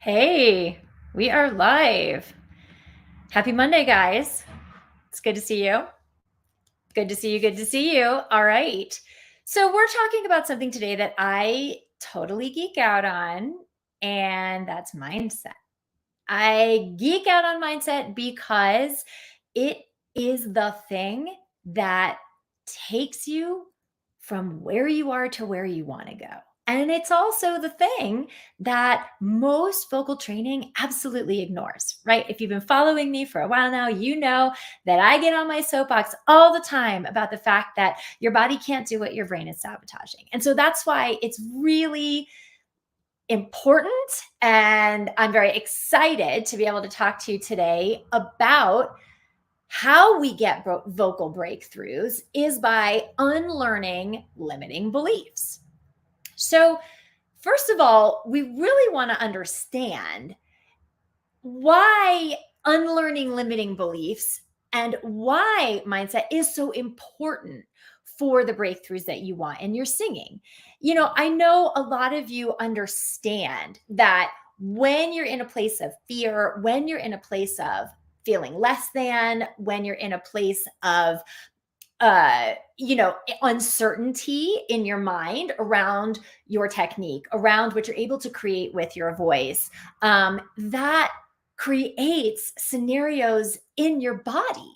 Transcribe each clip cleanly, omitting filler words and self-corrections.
Hey, we are live. Happy Monday, guys. It's good to see you. Good to see you. Good to see you. All right. So, we're talking about something today that I totally geek out on, and that's mindset. I geek out on mindset because it is the thing that takes you from where you are to where you want to go. And it's also the thing that most vocal training absolutely ignores, right? If you've been following me for a while now, you know that I get on my soapbox all the time about the fact that your body can't do what your brain is sabotaging. And so that's why it's really important. And I'm very excited to be able to talk to you today about how we get vocal breakthroughs is by unlearning limiting beliefs. So, first of all, we really want to understand why unlearning limiting beliefs and why mindset is so important for the breakthroughs that you want in your singing. I know a lot of you understand that when you're in a place of fear, when you're in a place of feeling less than, when you're in a place of uncertainty in your mind around your technique, around what you're able to create with your voice, that creates scenarios in your body.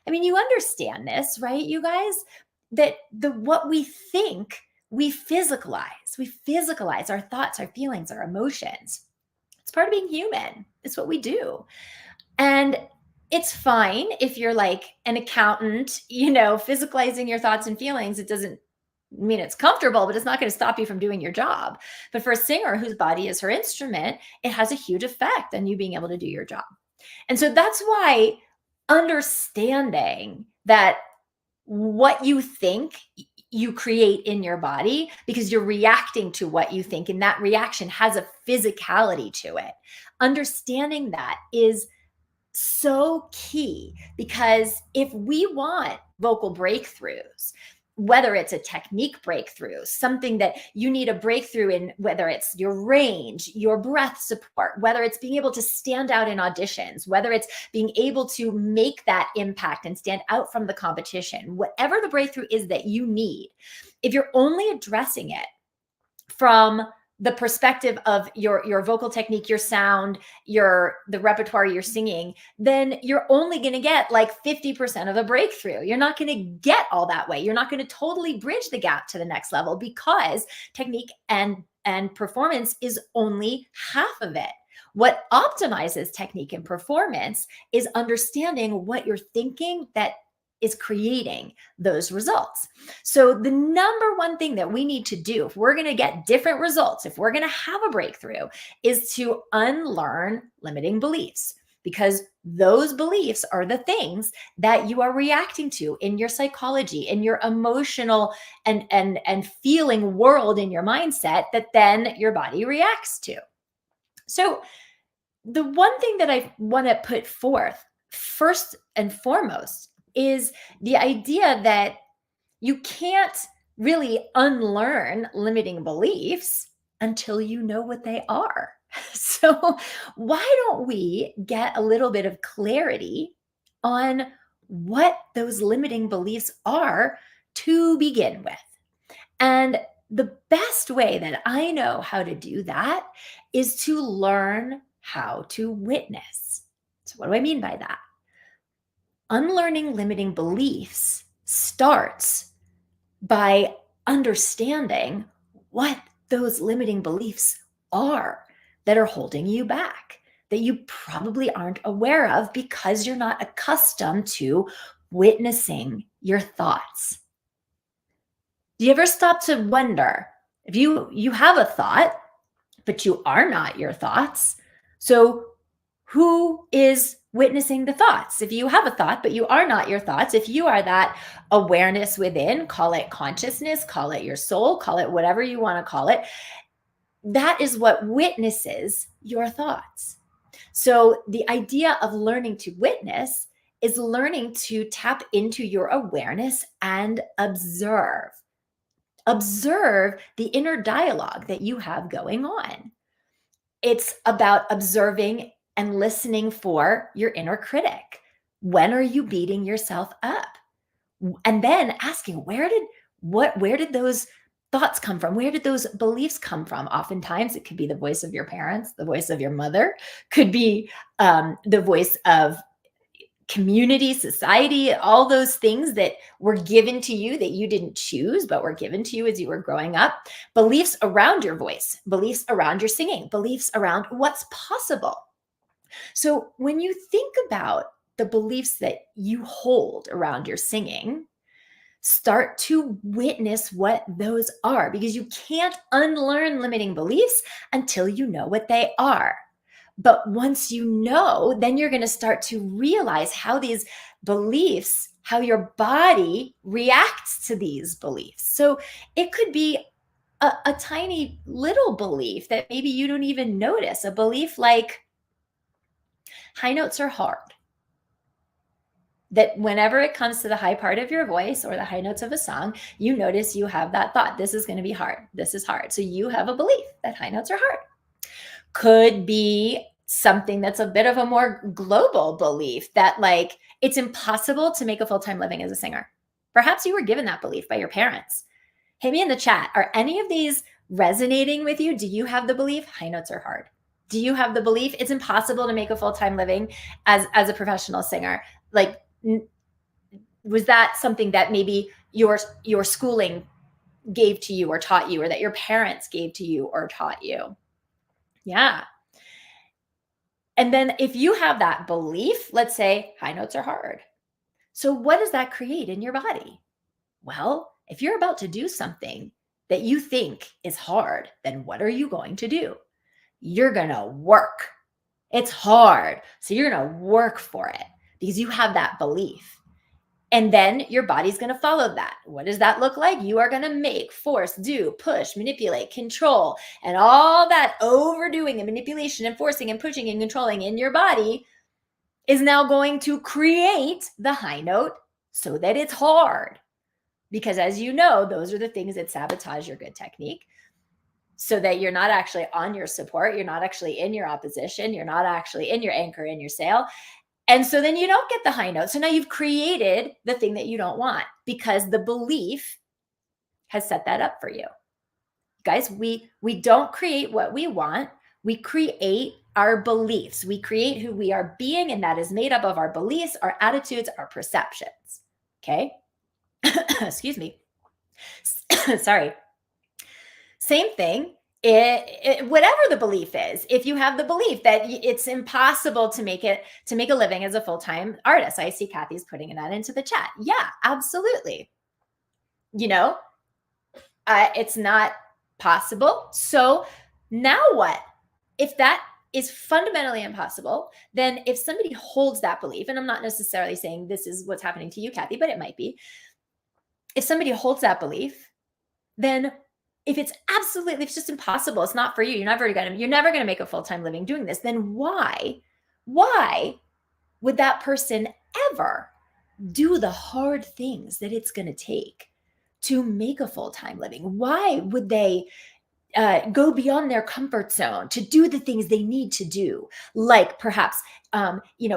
I mean, you understand this, right, you guys? That what we think, we physicalize. We physicalize our thoughts, our feelings, our emotions. It's part of being human. It's what we do. And it's fine if you're like an accountant, physicalizing your thoughts and feelings. It doesn't mean it's comfortable, but it's not going to stop you from doing your job. But for a singer whose body is her instrument, it has a huge effect on you being able to do your job. And so that's why understanding that what you think you create in your body, because you're reacting to what you think, and that reaction has a physicality to it. Understanding that is so key, because if we want vocal breakthroughs, whether it's a technique breakthrough, something that you need a breakthrough in, whether it's your range, your breath support, whether it's being able to stand out in auditions, whether it's being able to make that impact and stand out from the competition, whatever the breakthrough is that you need, if you're only addressing it from the perspective of your vocal technique, your sound, the repertoire you're singing, then you're only going to get like 50% of the breakthrough. You're not going to get all that way. You're not going to totally bridge the gap to the next level, because technique and performance is only half of it. What optimizes technique and performance is understanding what you're thinking that is creating those results. So the number one thing that we need to do if we're going to get different results, if we're going to have a breakthrough, is to unlearn limiting beliefs, because those beliefs are the things that you are reacting to in your psychology, in your emotional and feeling world, in your mindset, that then your body reacts to. So the one thing that I want to put forth first and foremost is the idea that you can't really unlearn limiting beliefs until you know what they are. So, why don't we get a little bit of clarity on what those limiting beliefs are to begin with? And the best way that I know how to do that is to learn how to witness. So, what do I mean by that? Unlearning limiting beliefs starts by understanding what those limiting beliefs are that are holding you back, that you probably aren't aware of because you're not accustomed to witnessing your thoughts. Do you ever stop to wonder if you have a thought, but you are not your thoughts? So who is witnessing the thoughts? If you have a thought, but you are not your thoughts, if you are that awareness within, call it consciousness, call it your soul, call it whatever you want to call it, that is what witnesses your thoughts. So the idea of learning to witness is learning to tap into your awareness and observe. Observe the inner dialogue that you have going on. It's about observing and listening for your inner critic. When are you beating yourself up? And then asking, where did those thoughts come from? Where did those beliefs come from? Oftentimes it could be the voice of your parents, the voice of your mother, could be the voice of community, society, all those things that were given to you that you didn't choose, but were given to you as you were growing up. Beliefs around your voice, beliefs around your singing, beliefs around what's possible. So when you think about the beliefs that you hold around your singing, start to witness what those are, because you can't unlearn limiting beliefs until you know what they are. But once you know, then you're going to start to realize how these beliefs, how your body reacts to these beliefs. So it could be a tiny little belief that maybe you don't even notice, a belief like high notes are hard. That whenever it comes to the high part of your voice or the high notes of a song, you notice you have that thought, this is going to be hard. This is hard. So you have a belief that high notes are hard. Could be something that's a bit of a more global belief that like it's impossible to make a full-time living as a singer. Perhaps you were given that belief by your parents. Hit me in the chat. Are any of these resonating with you? Do you have the belief high notes are hard? Do you have the belief it's impossible to make a full-time living as a professional singer? Like, was that something that maybe your schooling gave to you or taught you, or that your parents gave to you or taught you? Yeah. And then if you have that belief, let's say high notes are hard. So what does that create in your body? Well, if you're about to do something that you think is hard, then what are you going to do? You're going to work. It's hard. So you're going to work for it because you have that belief. And then your body's going to follow that. What does that look like? You are going to make, force, do, push, manipulate, control, and all that overdoing and manipulation and forcing and pushing and controlling in your body is now going to create the high note so that it's hard. Because as you know, those are the things that sabotage your good technique, so that you're not actually on your support. You're not actually in your opposition. You're not actually in your anchor, in your sail. And so then you don't get the high note. So now you've created the thing that you don't want because the belief has set that up for you. Guys, we don't create what we want. We create our beliefs. We create who we are being, and that is made up of our beliefs, our attitudes, our perceptions. Okay? Excuse me. Sorry. Same thing. Whatever the belief is, if you have the belief that it's impossible to make a living as a full-time artist. I see Kathy's putting that into the chat. Yeah, absolutely. It's not possible. So now what? If that is fundamentally impossible, then if somebody holds that belief, and I'm not necessarily saying this is what's happening to you, Kathy, but it might be. If somebody holds that belief, then if it's just impossible, it's not for you, you're never going to make a full-time living doing this, then why would that person ever do the hard things that it's going to take to make a full-time living? Why would they go beyond their comfort zone to do the things they need to do, like perhaps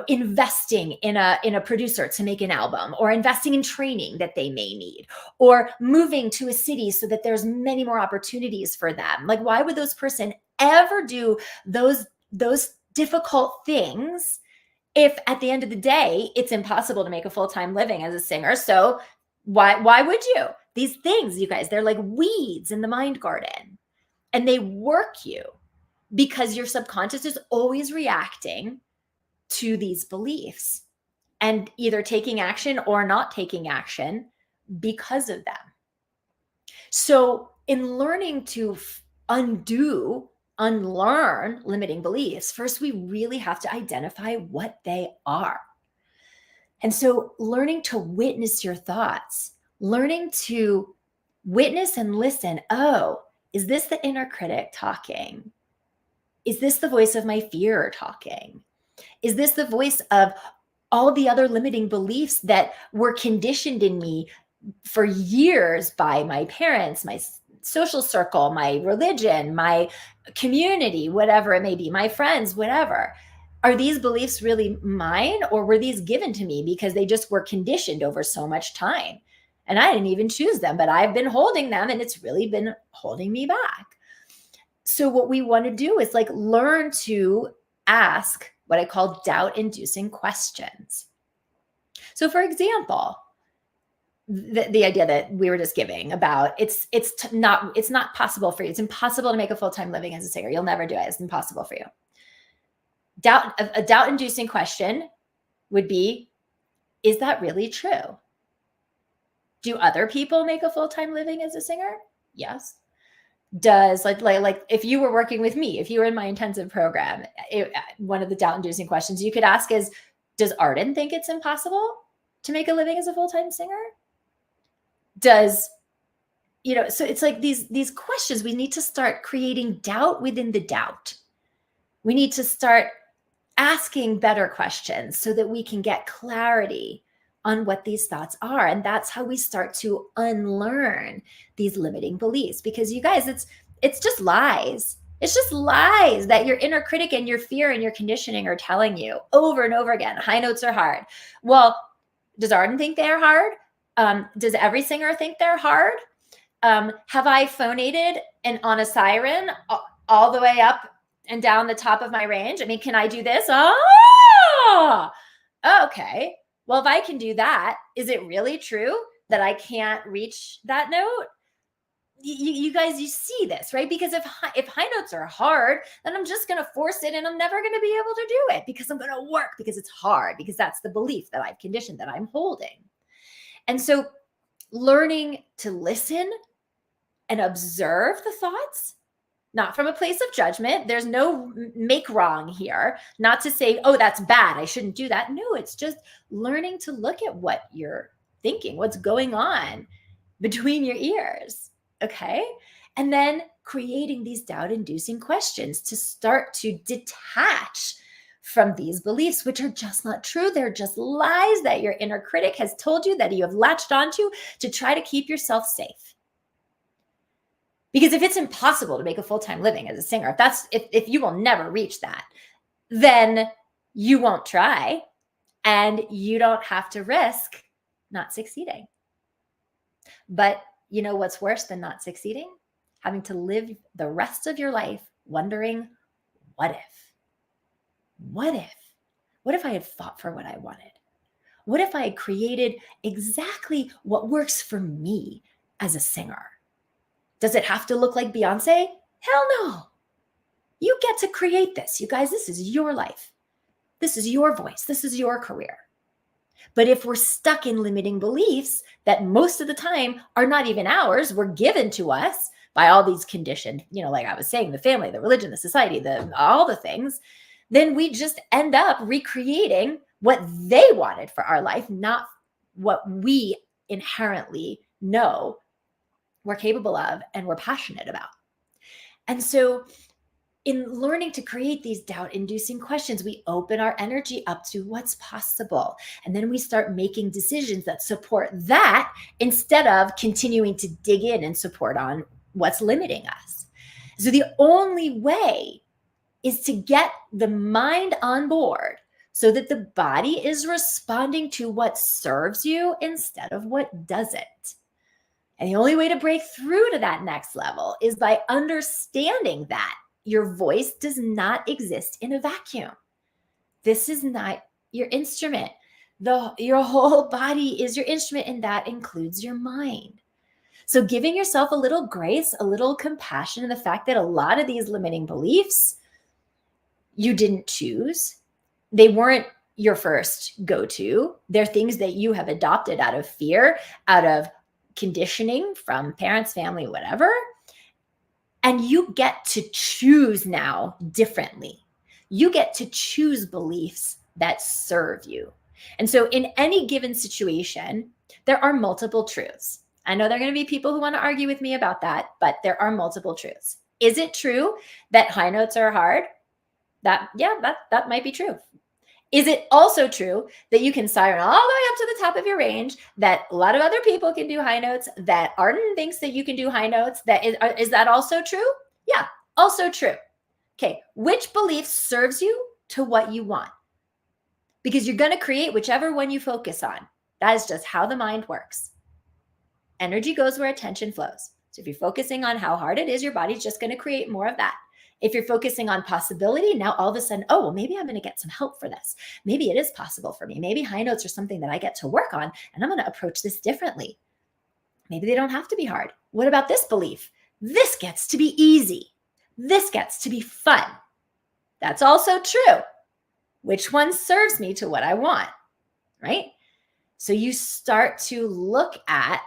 investing in a producer to make an album, or investing in training that they may need, or moving to a city so that there's many more opportunities for them? Like, why would those person ever do those difficult things if at the end of the day it's impossible to make a full-time living as a singer? So why would you? These things, you guys, they're like weeds in the mind garden. And they work you because your subconscious is always reacting to these beliefs and either taking action or not taking action because of them. So in learning to unlearn limiting beliefs, first we really have to identify what they are. And so learning to witness your thoughts, learning to witness and listen. Oh, is this the inner critic talking? Is this the voice of my fear talking? Is this the voice of all the other limiting beliefs that were conditioned in me for years by my parents, social circle, my religion, my community, whatever it may be, my friends, whatever. Are these beliefs really mine, or were these given to me because they just were conditioned over so much time? And I didn't even choose them, but I've been holding them and it's really been holding me back. So what we want to do is like learn to ask what I call doubt inducing questions. So for example, the idea that we were just giving about it's not possible for you. It's impossible to make a full-time living as a singer. You'll never do it. It's impossible for you. A doubt inducing question would be, is that really true? Do other people make a full-time living as a singer? Yes. Does like if you were working with me, if you were in my intensive program, one of the doubt inducing questions you could ask is, does Arden think it's impossible to make a living as a full-time singer? Does, so it's like these questions, we need to start creating doubt within the doubt. We need to start asking better questions so that we can get clarity on what these thoughts are. And that's how we start to unlearn these limiting beliefs. Because you guys, it's just lies. It's just lies that your inner critic and your fear and your conditioning are telling you over and over again. High notes are hard. Well, does Arden think they're hard? Does every singer think they're hard? Have I phonated and on a siren all the way up and down the top of my range? I mean, can I do this? Oh, okay. Well, if I can do that, is it really true that I can't reach that note? You guys, you see this, right? Because if high notes are hard, then I'm just going to force it and I'm never going to be able to do it because I'm going to work because it's hard, because that's the belief that I've conditioned, that I'm holding. And so learning to listen and observe the thoughts, not from a place of judgment. There's no make wrong here. Not to say, oh, that's bad, I shouldn't do that. No, it's just learning to look at what you're thinking, what's going on between your ears. Okay. And then creating these doubt-inducing questions to start to detach from these beliefs, which are just not true. They're just lies that your inner critic has told you, that you have latched onto to try to keep yourself safe. Because if it's impossible to make a full-time living as a singer, if you will never reach that, then you won't try and you don't have to risk not succeeding. But you know what's worse than not succeeding? Having to live the rest of your life wondering, what if? What if? What if I had fought for what I wanted? What if I had created exactly what works for me as a singer? Does it have to look like Beyonce? Hell no. You get to create this. You guys, this is your life. This is your voice. This is your career. But if we're stuck in limiting beliefs that most of the time are not even ours, were given to us by all these conditioned, like I was saying, the family, the religion, the society, all the things, then we just end up recreating what they wanted for our life, not what we inherently know we're capable of and we're passionate about. And so in learning to create these doubt-inducing questions, we open our energy up to what's possible. And then we start making decisions that support that instead of continuing to dig in and support on what's limiting us. So the only way is to get the mind on board so that the body is responding to what serves you instead of what doesn't. And the only way to break through to that next level is by understanding that your voice does not exist in a vacuum. This is not your instrument. Your whole body is your instrument, and that includes your mind. So giving yourself a little grace, a little compassion in the fact that a lot of these limiting beliefs you didn't choose. They weren't your first go-to. They're things that you have adopted out of fear, out of conditioning from parents, family, whatever. And you get to choose now differently. You get to choose beliefs that serve you. And so in any given situation, there are multiple truths. I know there are going to be people who want to argue with me about that, but there are multiple truths. Is it true that high notes are hard? That might be true. Is it also true that you can siren all the way up to the top of your range, that a lot of other people can do high notes, that Arden thinks that you can do high notes? That is that also true? Yeah, also true. Okay, which belief serves you to what you want? Because you're going to create whichever one you focus on. That is just how the mind works. Energy goes where attention flows. So if you're focusing on how hard it is, your body's just going to create more of that. If you're focusing on possibility, now all of a sudden, oh, well, maybe I'm going to get some help for this. Maybe it is possible for me. Maybe high notes are something that I get to work on, and I'm going to approach this differently. Maybe they don't have to be hard. What about this belief? This gets to be easy. This gets to be fun. That's also true. Which one serves me to what I want, right? So you start to look at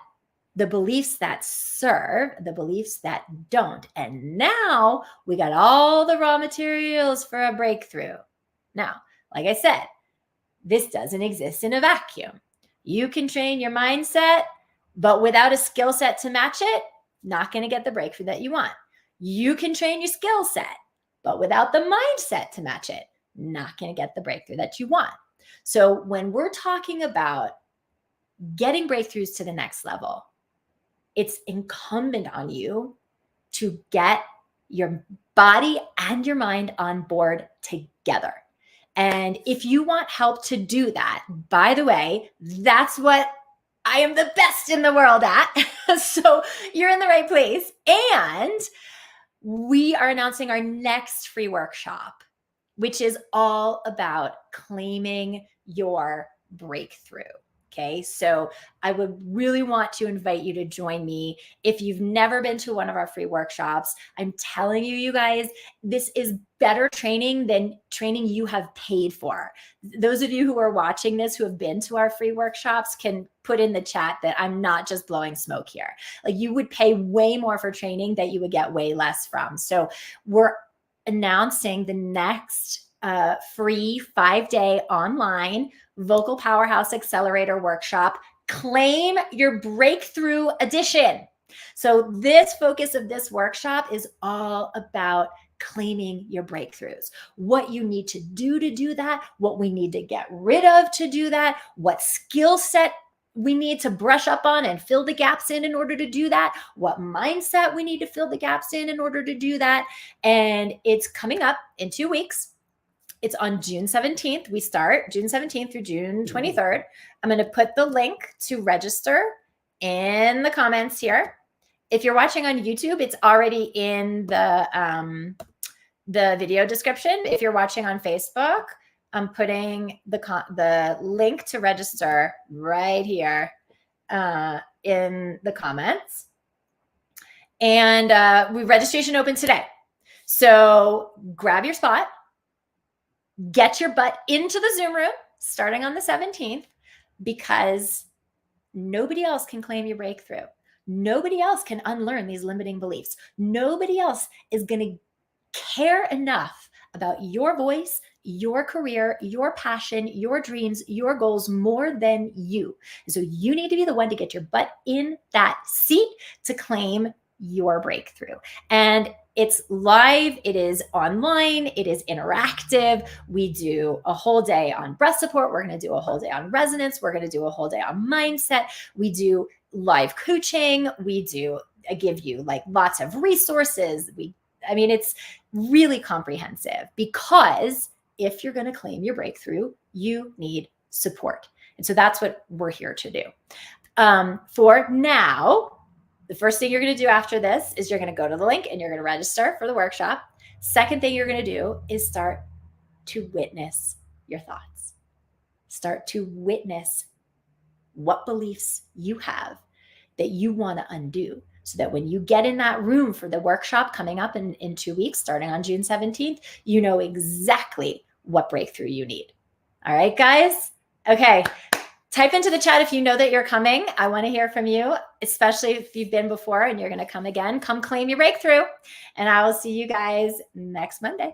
the beliefs that serve, the beliefs that don't. And now we got all the raw materials for a breakthrough. Now, like I said, this doesn't exist in a vacuum. You can train your mindset, but without a skill set to match it, not going to get the breakthrough that you want. You can train your skill set, but without the mindset to match it, not going to get the breakthrough that you want. So when we're talking about getting breakthroughs to the next level, it's incumbent on you to get your body and your mind on board together. And if you want help to do that, by the way, that's what I am the best in the world at. So you're in the right place. And we are announcing our next free workshop, which is all about claiming your breakthrough. Okay, so I would really want to invite you to join me. If you've never been to one of our free workshops, I'm telling you, you guys, this is better training than training you have paid for. Those of you who are watching this who have been to our free workshops can put in the chat that I'm not just blowing smoke here. Like, you would pay way more for training that you would get way less from. So we're announcing the next free 5-day online Vocal Powerhouse Accelerator workshop, Claim Your Breakthrough Edition. So this focus of this workshop is all about claiming your breakthroughs, what you need to do that, what we need to get rid of to do that, what skill set we need to brush up on and fill the gaps in order to do that, what mindset we need to fill the gaps in order to do that. And it's coming up in 2 weeks. It's on June 17th. We start June 17th through June 23rd. I'm going to put the link to register in the comments here. If you're watching on YouTube, it's already in the video description. If you're watching on Facebook, I'm putting the link to register right here in the comments. And registration open today. So grab your spot. Get your butt into the Zoom room starting on the 17th, because nobody else can claim your breakthrough. Nobody else can unlearn these limiting beliefs. Nobody else is going to care enough about your voice, your career, your passion, your dreams, your goals more than you. So you need to be the one to get your butt in that seat to claim your breakthrough. And it's live, it is online, it is interactive. We do a whole day on breath support. We're going to do a whole day on resonance. We're going to do a whole day on mindset. We do live coaching. I give you like lots of resources. It's really comprehensive, because if you're going to claim your breakthrough, you need support. And so that's what we're here to do. For now, the first thing you're going to do after this is you're going to go to the link and you're going to register for the workshop. Second thing you're going to do is start to witness your thoughts. Start to witness what beliefs you have that you want to undo, so that when you get in that room for the workshop coming up in 2 weeks, starting on June 17th, you know exactly what breakthrough you need. All right, guys? Okay. Type into the chat if you know that you're coming. I want to hear from you, especially if you've been before and you're going to come again. Come claim your breakthrough. And I will see you guys next Monday.